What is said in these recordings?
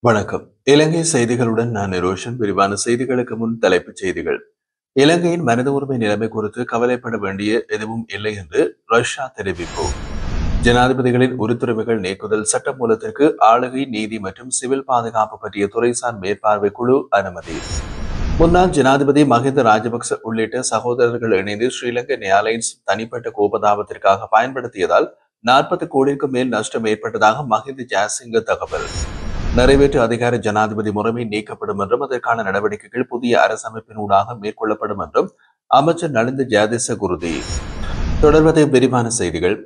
வணக்கம். இலங்கை செய்திகளுடன் நான் நிரோஷன். விரிவான செய்திகளுக்கு முன் தலைப்புச் செய்திகள். இலங்கையின் மனித உரிமை நிலைமை குறித்து கவலைப்பட வேண்டிய எதுவும் இல்லை என்று ரஷ்யா தெரிவிப்பு. ஜனாதிபதிகளின் உரித்துரிமைகள் நீக்குதல் சட்டமூலத்திற்கு ஆளுகை, நீதி மற்றும் சிவில் பாதுகாப்பு பற்றிய துறைசார் மேற்பார்வை குழு அனுமதி. முன்னாள் ஜனாதிபதி மஹிந்த ராஜபக்ச உள்ளிட்ட சகோதரர்கள் இணைந்து ஸ்ரீலங்கா ஏர்லைன்ஸ் தனிப்பட்ட கோபதாபத்திற்காக பயன்படுத்தியதால் 40 கோடிக்கும் மேல் நஷ்டம் ஏற்பட்டதாக மஹிந்த ஜாசிங்க தகவல். நிறைவேற்று அதிகார ஜனாதிபதி முறைமை நீக்கப்படும் என்றும் அதற்கான நடவடிக்கைகள் புதிய அரசமைப்பினூடாக மேற்கொள்ளப்படும் என்றும் அமைச்சர் நலிந்த ஜெயதிச குருதி. தொடர்வதை விரிவான செய்திகள்.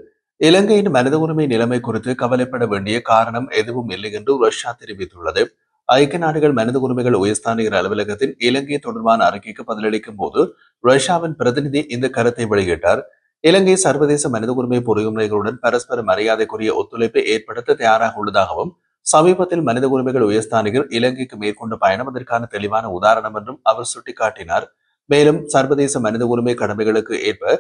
இலங்கையின் மனித உரிமை நிலைமை குறித்து கவலைப்பட வேண்டிய காரணம் எதுவும் இல்லை என்று ரஷ்யா தெரிவித்துள்ளது. ஐக்கிய நாடுகள் மனித உரிமைகள் உயர்ஸ்தானிகர் அலுவலகத்தின் இலங்கை தொடர்பான அறிக்கைக்கு பதிலளிக்கும் போது ரஷ்யாவின் பிரதிநிதி இந்த கருத்தை வெளியிட்டார். இலங்கை சர்வதேச மனித உரிமை பொறிமுறைகளுடன் பரஸ்பர மரியாதைக்குரிய ஒத்துழைப்பை ஏற்படுத்த தயாராக உள்ளதாகவும் சமீபத்தில் மனித உரிமைகள் உயர்ஸ்தானிகர் இலங்கைக்கு மேற்கொண்ட பயணம் அதற்கான தெளிவான உதாரணம் என்றும் அவர் சுட்டிக்காட்டினார். மேலும் சர்வதேச மனித உரிமை கடமைகளுக்கு ஏற்ப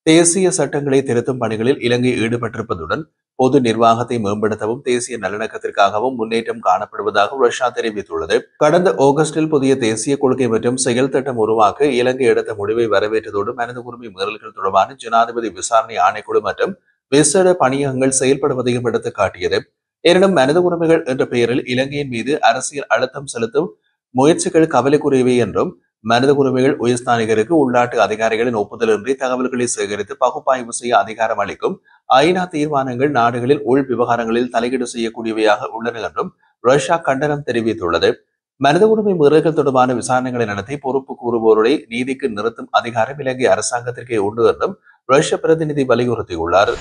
தேசிய சட்டங்களை திருத்தும் பணிகளில் இலங்கை ஈடுபட்டிருப்பதுடன் பொது நிர்வாகத்தை மேம்படுத்தவும் தேசிய நல்லிணக்கத்திற்காகவும் முன்னேற்றம் காணப்படுவதாக ரஷ்யா தெரிவித்துள்ளது. கடந்த ஆகஸ்டில் புதிய தேசிய கொள்கை மற்றும் செயல் திட்டம் உருவாக்க இலங்கை எடுத்த முடிவை வரவேற்றதோடு மனித உரிமை மீறல்கள் தொடர்பான ஜனாதிபதி விசாரணை ஆணைக்குழு மற்றும் விசேட பணியகங்கள் செயல்படுவதையும் எடுத்து காட்டியது. எனினும் மனித உரிமைகள் என்ற பெயரில் இலங்கையின் மீது அரசியல் அழுத்தம் செலுத்தும் முயற்சிகள் கவலைக்குரியவை என்றும் மனித உரிமைகள் உயர்ஸ்தானிகருக்கு உள்நாட்டு அதிகாரிகளின் ஒப்புதலின்றி தகவல்களை சேகரித்து பகுப்பாய்வு செய்ய அதிகாரம் அளிக்கும் ஐநா தீர்மானங்கள் நாடுகளில் உள் விவகாரங்களில் தலையீடு செய்யக்கூடியவையாக உள்ளன என்றும் ரஷ்யா கண்டனம் தெரிவித்துள்ளது. மனித உரிமை மீறல்கள் தொடர்பான விசாரணைகளை நடத்தி பொறுப்பு கூறுவோரை நீதிக்கு நிறுத்தும் அதிகாரம் இலங்கை அரசாங்கத்திற்கே உண்டு என்றும் ரஷ்ய பிரதிநிதி வலியுறுத்தியுள்ளார்.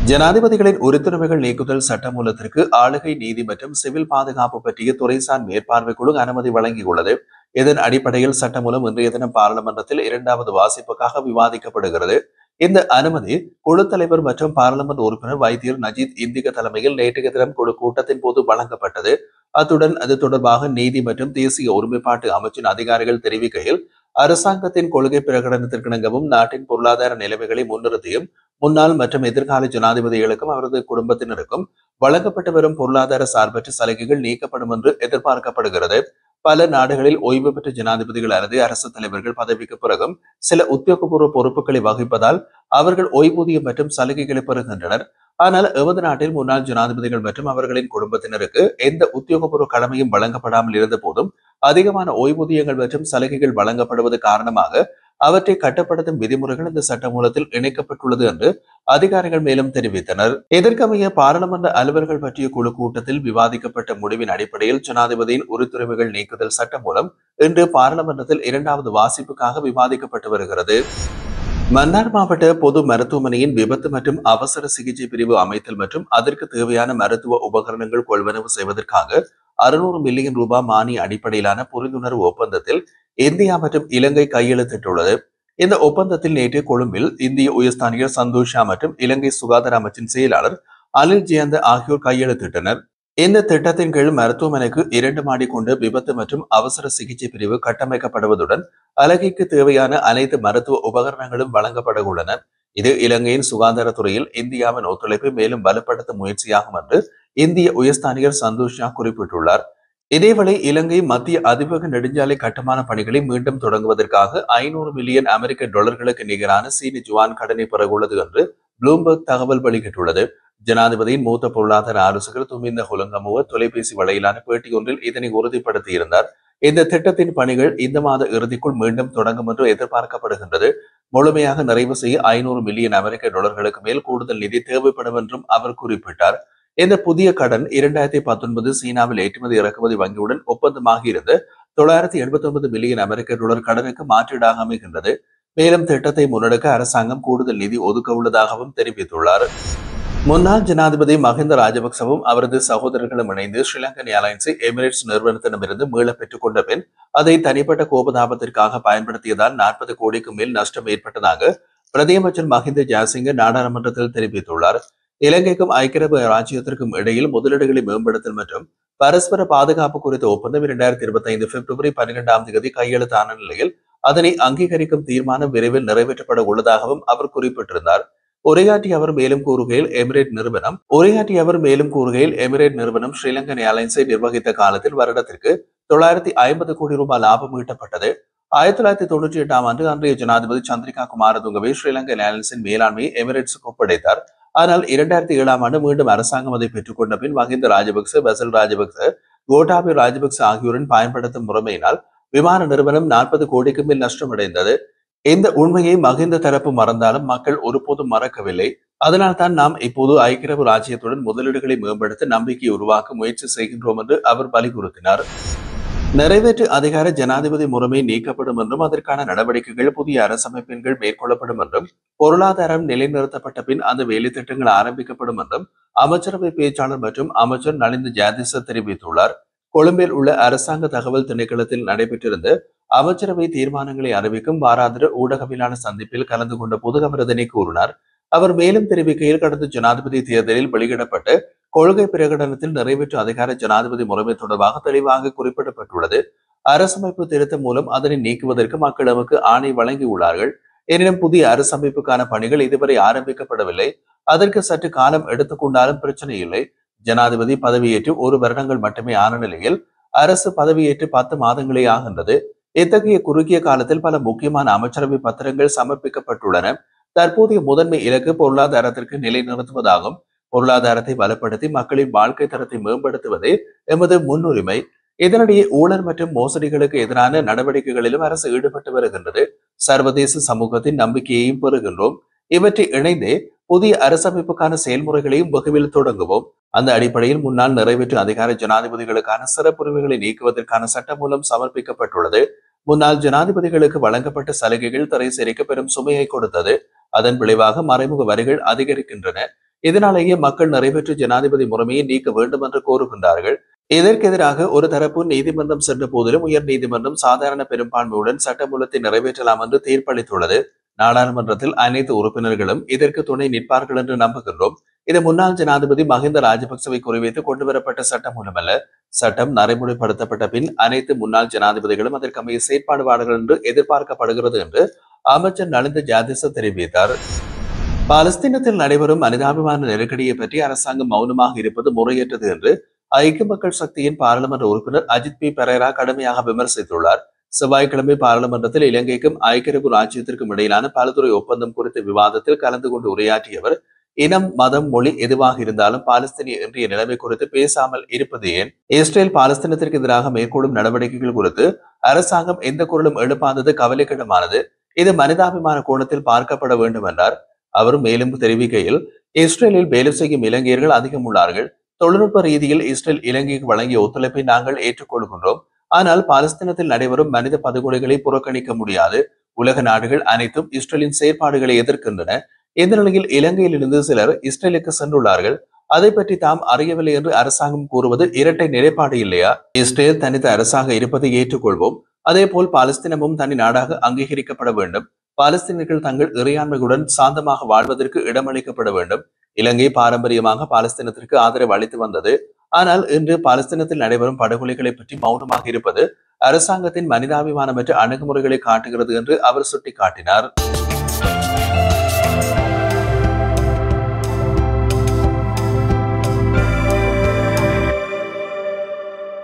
ஜனாதிபதிகளின் உரித்துரிமைகள் நீக்குதல் சட்டமூலத்திற்கு ஆளுகை, நீதி மற்றும் சிவில் பாதுகாப்பு பற்றிய துறைசார் மேற்பார்வை குழு அனுமதி வழங்கியுள்ளது. இதன் அடிப்படையில் சட்டமூலம் இன்றைய தினம் பாராளுமன்றத்தில் 2வது வாசிப்புக்காக விவாதிக்கப்படுகிறது. இந்த அனுமதி குழு தலைவர் மற்றும் பாராளுமன்ற உறுப்பினர் வைத்தியர் நஜீத் இந்திக தலைமையில் நேற்றைய தினம் குழு கூட்டத்தின் போது வழங்கப்பட்டது. அத்துடன் அது தொடர்பாக நீதி மற்றும் தேசிய ஒருமைப்பாட்டு அமைச்சின் அதிகாரிகள் தெரிவிக்கையில் அரசாங்கத்தின் கொள்கை பிரகடனத்திற்கிணங்கவும் நாட்டின் பொருளாதார நிலைமைகளை முன்னிறுத்தியும் முன்னாள் மற்றும் எதிர்கால ஜனாதிபதிகளுக்கும் அவரது குடும்பத்தினருக்கும் வழங்கப்பட்டு வரும் பொருளாதார சார்பற்ற சலுகைகள் நீக்கப்படும் என்று எதிர்பார்க்கப்படுகிறது. பல நாடுகளில் ஓய்வு பெற்ற ஜனாதிபதிகள் அல்லது அரசு தலைவர்கள் பதவிக்கு பிறகும் சில உத்தியோகபூர்வ பொறுப்புகளை வகிப்பதால் அவர்கள் ஓய்வூதியம் மற்றும் சலுகைகளை பெறுகின்றனர். ஆனால் எமது நாட்டில் முன்னாள் ஜனாதிபதிகள் மற்றும் அவர்களின் குடும்பத்தினருக்கு எந்த உத்தியோகபூர்வ கடமையும் வழங்கப்படாமல் இருந்த போதும் அதிகமான ஓய்வூதியங்கள் மற்றும் சலுகைகள் வழங்கப்படுவது காரணமாக அவற்றை கட்டுப்படுத்தும் விதிமுறைகள் இந்த சட்டமூலத்தில் இணைக்கப்பட்டுள்ளது என்று அதிகாரிகள் மேலும் தெரிவித்தனர். இதற்கமைய பாராளுமன்ற அலுவல்கள் பற்றிய குழு கூட்டத்தில் விவாதிக்கப்பட்ட முடிவின் அடிப்படையில் ஜனாதிபதியின் உரித்துரிமைகள் நீக்குதல் சட்டம் மூலம் இன்று பாராளுமன்றத்தில் 2வது வாசிப்புக்காக விவாதிக்கப்பட்டு வருகிறது. மன்னார் மாவட்ட பொது மருத்துவமனையின் விபத்து மற்றும் அவசர சிகிச்சை பிரிவு அமைத்தல் மற்றும் அதற்கு தேவையான மருத்துவ உபகரணங்கள் கொள்வனவு செய்வதற்காக 600 மில்லியன் ரூபாய் மானிய அடிப்படையிலான புரிந்துணர்வு ஒப்பந்தத்தில் இந்தியா மற்றும் இலங்கை கையெழுத்திட்டுள்ளது. இந்த ஒப்பந்தத்தில் நேற்று கொழும்பில் இந்திய உயர்ஸ்தானிகர் சந்தோஷா மற்றும் இலங்கை சுகாதார அமைச்சின் செயலாளர் அனில் ஜெயந்த ஆகியோர் கையெழுத்திட்டனர். இந்த திட்டத்தின் கீழ் மருத்துவமனைக்கு 2 மாடி கொண்ட விபத்து மற்றும் அவசர சிகிச்சை பிரிவு கட்டமைக்கப்படுவதுடன் அலகிற்கு தேவையான அனைத்து மருத்துவ உபகரணங்களும் வழங்கப்பட உள்ளன. இது இலங்கையின் சுகாதாரத்துறையில் இந்தியாவின் ஒத்துழைப்பை மேலும் பலப்படுத்தும் முயற்சியாகும் என்று இந்திய உயர்ஸ்தானிகர் சந்தோஷா குறிப்பிட்டுள்ளார். இதேவேளை இலங்கை மத்திய அதிவேக நெடுஞ்சாலை கட்டுமான பணிகளை மீண்டும் தொடங்குவதற்காக 500 மில்லியன் அமெரிக்க டாலர்களுக்கு நிகரான சீன ஜுவான் கடனை பெறவுள்ளது என்று ப்ளூம்பர்க் தகவல் வெளியிட்டுள்ளது. ஜனாதிபதியின் மூத்த பொருளாதார ஆலோசகர் துமிந்த ஹொலங்கமுவ தொலைபேசி வழியிலான பேட்டி ஒன்றில் இதனை உறுதிப்படுத்தியிருந்தார். இந்த திட்டத்தின் பணிகள் இந்த மாத இறுதிக்குள் மீண்டும் தொடங்கும் என்று எதிர்பார்க்கப்படுகின்றது. முழுமையாக நிறைவு செய்ய 500 மில்லியன் அமெரிக்க டாலர்களுக்கு மேல் கூடுதல் நிதி தேவைப்படும் என்றும் அவர் குறிப்பிட்டார். இந்த புதிய கடன் 2019 சீனாவில் ஏற்றுமதி இறக்குமதி வங்கியுடன் ஒப்பந்தமாகி இருந்த 989 மில்லியன் அமெரிக்க டாலர் கடனுக்கு மாற்றீடாக அமைகின்றது. மேலும் திட்டத்தை முன்னெடுக்க அரசாங்கம் கூடுதல் நிதி ஒதுக்க உள்ளதாகவும் தெரிவித்துள்ளார். முன்னாள் ஜனாதிபதி மஹிந்த ராஜபக்சவும் அவரது சகோதரர்களும் இணைந்து ஸ்ரீலங்கா ஏர்லைன்ஸை எமிரேட்ஸ் நிறுவனத்திடமிருந்து மீள பெற்றுக் கொண்ட பின் அதை தனிப்பட்ட கோபதாபத்திற்காக பயன்படுத்தியதால் 40 கோடிக்கு மேல் நஷ்டம் ஏற்பட்டதாக பிரதியமைச்சர் மஹிந்த ஜாசிங்க நாடாளுமன்றத்தில் தெரிவித்துள்ளார். இலங்கைக்கும் ஐக்கிய அரபு ராஜ்யத்திற்கும் இடையில் முதலீடுகளை மேம்படுத்தல் மற்றும் பரஸ்பர பாதுகாப்பு குறித்த ஒப்பந்தம் 2025 பிப்ரவரி 12ஆம் தேதி கையெழுத்தான நிலையில் அதனை அங்கீகரிக்கும் தீர்மானம் விரைவில் நிறைவேற்றப்பட உள்ளதாகவும் அவர் குறிப்பிட்டிருந்தார். உரையாற்றிய அவர் மேலும் கூறுகையில் எமிரேட் நிறுவனம் ஸ்ரீலங்கன் ஏர்லைன்ஸை நிர்வகித்த காலத்தில் வருடத்திற்கு 950 கோடி ரூபாய் லாபம் ஈட்டப்பட்டது. 1998ஆம் ஆண்டு அன்றைய ஜனாதிபதி சந்திரிகா குமாரதுங்கவே ஸ்ரீலங்கன் ஏர்லைன்ஸின் மேலாண்மையை எமிரேட்ஸுக்கு ஒப்படைத்தார். ஆனால் 2007ஆம் ஆண்டு மீண்டும் அரசாங்கம் அதை பெற்றுக் கொண்ட பின் மஹிந்த ராஜபக்ச, பசில் ராஜபக்ச, கோட்டாபய ராஜபக்ச ஆகியோரின் பயன்படுத்தும் முறைமையினால் விமான நிறுவனம் 40 கோடிக்கு மேல் நஷ்டமடைந்தது. இந்த உண்மையை மஹிந்த தரப்பு மறந்தாலும் மக்கள் ஒருபோதும் மறக்கவில்லை. அதனால் தான் நாம் இப்போது ஐக்கிய அரபு ராஜ்யத்துடன் முதலீடுகளை மேம்படுத்த நம்பிக்கையை உருவாக்க முயற்சி செய்கின்றோம் என்று அவர் வலியுறுத்தினார். நிறைவேற்று அதிகார ஜனாதிபதி முறைமை நீக்கப்படும் என்றும் அதற்கான நடவடிக்கைகள் புதிய அரசமைப்பின் கீழ் மேற்கொள்ளப்படும் என்றும் பொருளாதாரம் நிலைநிறுத்தப்பட்ட பின் அந்த வேலை திட்டங்கள் ஆரம்பிக்கப்படும் என்றும் அமைச்சரவை பேச்சாளர் மற்றும் அமைச்சர் நலிந்த ஜாதிச தெரிவித்துள்ளார். கொழும்பில் உள்ள அரசாங்க தகவல் திணைக்களத்தில் நடைபெற்றிருந்த அமைச்சரவை தீர்மானங்களை அறிவிக்கும் வாராந்திர ஊடகவியலாள சந்திப்பில் கலந்து கொண்ட போது அவர் இதனை கூறினார். அவர் மேலும் தெரிவிக்கையில், கடந்த ஜனாதிபதி தேர்தலில் வெளியிடப்பட்ட கொள்கை பிரகடனத்தில் நிறைவேற்று அதிகார ஜனாதிபதி முறைமை தொடர்பாக தெளிவாக குறிப்பிடப்பட்டுள்ளது. அரசமைப்பு திருத்தம் மூலம் அதனை நீக்குவதற்கு மக்கள் நமக்கு ஆணை வழங்கியுள்ளார்கள். எனினும் புதிய அரசமைப்புக்கான பணிகள் இதுவரை ஆரம்பிக்கப்படவில்லை. அதற்கு சற்று காலம் எடுத்துக்கொண்டாலும் பிரச்சனை இல்லை. ஜனாதிபதி பதவியேற்று 1 வருடங்கள் மட்டுமே ஆன நிலையில் அரசு பதவியேற்று 10 மாதங்களே ஆகின்றது. இத்தகைய குறுகிய காலத்தில் பல முக்கியமான அமைச்சரவை பத்திரங்கள் சமர்ப்பிக்கப்பட்டுள்ளன. தற்போதைய முதன்மை இலக்கு பொருளாதாரத்திற்கு நிலைநிறுத்துவதாகும். பொருளாதாரத்தை பலப்படுத்தி மக்களின் வாழ்க்கை தரத்தை மேம்படுத்துவதே எமது முன்னுரிமை. இதனிடையே ஊழல் மற்றும் மோசடிகளுக்கு எதிரான நடவடிக்கைகளிலும் அரசு ஈடுபட்டு வருகின்றது. சர்வதேச சமூகத்தின் நம்பிக்கையையும் பெறுகின்றோம். இவற்றை இணைந்தே புதிய அரசமைப்புக்கான செயல்முறைகளையும் வெகுவில் தொடங்குவோம். அந்த அடிப்படையில் முன்னாள் நிறைவேற்று அதிகார ஜனாதிபதிகளுக்கான சிறப்புரிமைகளை நீக்குவதற்கான சட்டம் மூலம் சமர்ப்பிக்கப்பட்டுள்ளது. முன்னாள் ஜனாதிபதிகளுக்கு வழங்கப்பட்ட சலுகைகள் திரைசேரிக்க பெரும் சுமையை கொடுத்தது. அதன் விளைவாக மறைமுக வரிகள் அதிகரிக்கின்றன. இதனாலேயே மக்கள் நிறைவேற்று ஜனாதிபதி முறைமையை நீக்க வேண்டும் என்று கோருகின்றார்கள். இதற்கெதிராக ஒரு தரப்பு நீதிமன்றம் சென்ற போதிலும் உயர் நீதிமன்றம் சாதாரண பெரும்பான்மையுடன் சட்டமூலத்தை நிறைவேற்றலாம் என்று தீர்ப்பளித்துள்ளது. நாடாளுமன்றத்தில் அனைத்து உறுப்பினர்களும் இதற்கு துணை நிற்பார்கள் என்று நம்புகின்றோம். இது முன்னாள் ஜனாதிபதி மஹிந்த ராஜபக்சவை குறிவைத்து கொண்டுவரப்பட்ட சட்டம் மூலமல்ல. சட்டம் நடைமுறைப்படுத்தப்பட்ட பின் அனைத்து முன்னாள் ஜனாதிபதிகளும் அதற்கமைய செயற்பாடுவார்கள் என்று எதிர்பார்க்கப்படுகிறது என்று அமைச்சர் நலிந்த ஜாதிச தெரிவித்தார். பாலஸ்தீனத்தில் நடைபெறும் மனிதாபிமான நெருக்கடியை பற்றி அரசாங்கம் மௌனமாக இருப்பது முறையற்றது என்று ஐக்கிய மக்கள் சக்தியின் பாராளுமன்ற உறுப்பினர் அஜித் பி பெரேரா கடுமையாக விமர்சித்துள்ளார். செவ்வாய்க்கிழமை பாராளுமன்றத்தில் இலங்கைக்கும் ஐக்கிய அரபு ராஜ்யத்திற்கும் இடையிலான பலதுறை ஒப்பந்தம் குறித்த விவாதத்தில் கலந்து கொண்டு உரையாற்றியவர், இனம், மதம், மொழி எதுவாக இருந்தாலும் பாலஸ்தீனிய இன்றைய நிலைமை குறித்து பேசாமல் இருப்பது ஏன்? இஸ்ரேல் பாலஸ்தீனத்திற்கு எதிராக மேற்கொள்ளும் நடவடிக்கைகள் குறித்து அரசாங்கம் எந்த குரலும் எழுப்பாதது கவலைக்கிடமானது. இது மனிதாபிமான கோணத்தில் பார்க்கப்பட வேண்டும் என்றார். அவர் மேலும் தெரிவிக்கையில், இஸ்ரேலில் வேலை செய்யும் இலங்கையர்கள் அதிகம் உள்ளார்கள். தொழில்நுட்ப ரீதியில் இஸ்ரேல் இலங்கைக்கு வழங்கிய ஒத்துழைப்பை நாங்கள் ஏற்றுக்கொள்கின்றோம். ஆனால் பாலஸ்தீனத்தில் நடைபெறும் மனித படுகொலைகளை புறக்கணிக்க முடியாது. உலக நாடுகள் அனைத்தும் இஸ்ரேலின் செயற்பாடுகளை எதிர்க்கின்றன. இந்த நிலையில் இலங்கையில் இருந்து சிலர் இஸ்ரேலுக்கு சென்றுள்ளார்கள். அதை பற்றி தாம் அறியவில்லை என்று அரசாங்கம் கூறுவது இரட்டை நிலைப்பாடு இல்லையா? இஸ்ரேல் தனித்த அரசாக இருப்பதை ஏற்றுக்கொள்வோம். அதே போல் பாலஸ்தீனமும் தனி நாடாக அங்கீகரிக்கப்பட வேண்டும். பாலஸ்தீனர்கள் தங்கள் இறையாண்மையுடன் சாந்தமாக வாழ்வதற்கு இடமளிக்கப்பட வேண்டும். இலங்கை பாரம்பரியமாக பாலஸ்தீனத்திற்கு ஆதரவு அளித்து வந்தது. ஆனால் இன்று பாலஸ்தீனத்தில் நடைபெறும் படுகொலைகளை பற்றி மௌனமாக இருப்பது அரசாங்கத்தின் மனிதாபிமானமற்ற அணுகுமுறைகளை காட்டுகிறது என்று அவர் சுட்டிக்காட்டினார்.